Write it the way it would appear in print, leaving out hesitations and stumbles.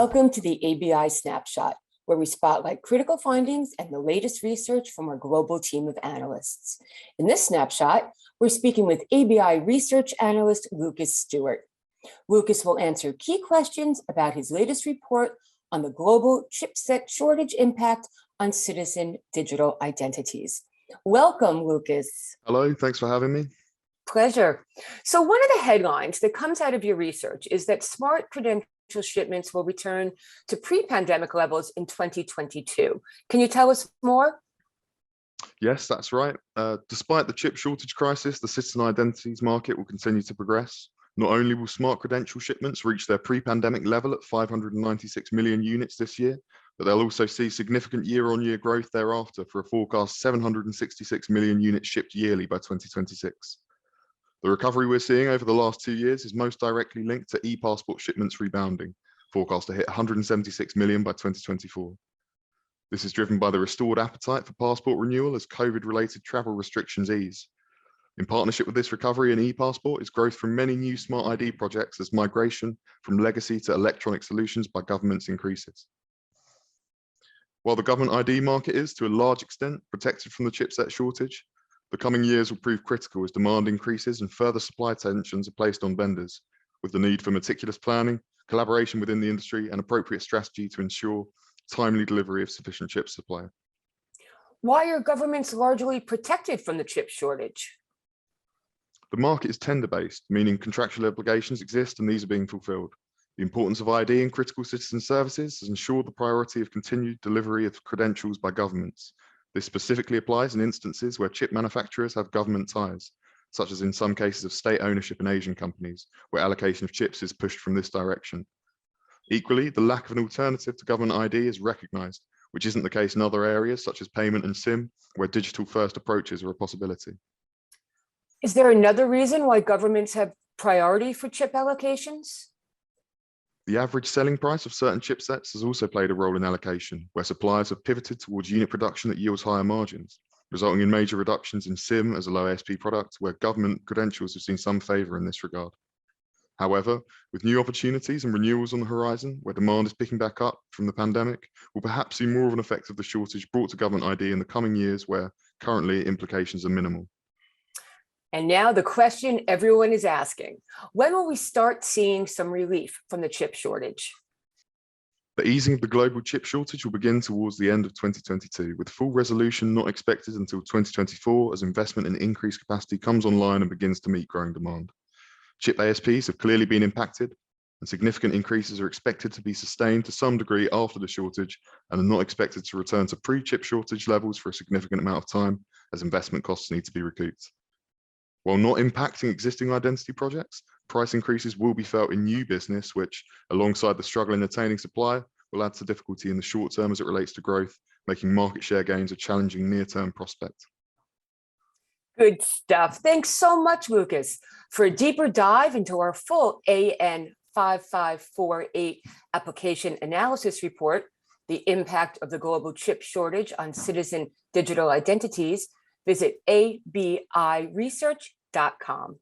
Welcome to the ABI Snapshot, where we spotlight critical findings and the latest research from our global team of analysts. In this snapshot, we're speaking with ABI Research analyst Lucas Stewart. Lucas will answer key questions about his latest report on the global chipset shortage impact on citizen digital identities. Welcome, Lucas. Hello, thanks for having me. Pleasure. So one of the headlines that comes out of your research is that smart credential shipments will return to pre-pandemic levels in 2022. Can you tell us more? Yes, that's right. Despite the chip shortage crisis, the citizen identities market will continue to progress. Not only will smart credential shipments reach their pre-pandemic level at 596 million units this year, but they'll also see significant year-on-year growth thereafter for a forecast 766 million units shipped yearly by 2026. The recovery we're seeing over the last 2 years is most directly linked to e-passport shipments rebounding, forecast to hit 176 million by 2024. This is driven by the restored appetite for passport renewal as COVID-related travel restrictions ease. In partnership with this recovery in e-passport is growth from many new smart ID projects as migration from legacy to electronic solutions by governments increases. While the government ID market is, to a large extent, protected from the chipset shortage, the coming years will prove critical as demand increases and further supply tensions are placed on vendors, with the need for meticulous planning, collaboration within the industry, and appropriate strategy to ensure timely delivery of sufficient chip supply. Why are governments largely protected from the chip shortage? The market is tender-based, meaning contractual obligations exist and these are being fulfilled. The importance of ID in critical citizen services has ensured the priority of continued delivery of credentials by governments. This specifically applies in instances where chip manufacturers have government ties, such as in some cases of state ownership in Asian companies, where allocation of chips is pushed from this direction. Equally, the lack of an alternative to government ID is recognized, which isn't the case in other areas such as payment and SIM, where digital-first approaches are a possibility. Is there another reason why governments have priority for chip allocations? The average selling price of certain chipsets has also played a role in allocation, where suppliers have pivoted towards unit production that yields higher margins, resulting in major reductions in SIM as a low ASP product, where government credentials have seen some favor in this regard. However, with new opportunities and renewals on the horizon, where demand is picking back up from the pandemic, we'll perhaps see more of an effect of the shortage brought to government ID in the coming years, where currently implications are minimal. And now the question everyone is asking, when will we start seeing some relief from the chip shortage? The easing of the global chip shortage will begin towards the end of 2022, with full resolution not expected until 2024 as investment in increased capacity comes online and begins to meet growing demand. Chip ASPs have clearly been impacted, and significant increases are expected to be sustained to some degree after the shortage and are not expected to return to pre-chip shortage levels for a significant amount of time as investment costs need to be recouped. While not impacting existing identity projects, price increases will be felt in new business, which, alongside the struggle in attaining supply, will add to difficulty in the short term as it relates to growth, making market share gains a challenging near-term prospect. Good stuff. Thanks so much, Lucas. For a deeper dive into our full AN 5548 application analysis report, the impact of the global chip shortage on citizen digital identities, visit abiresearch.com.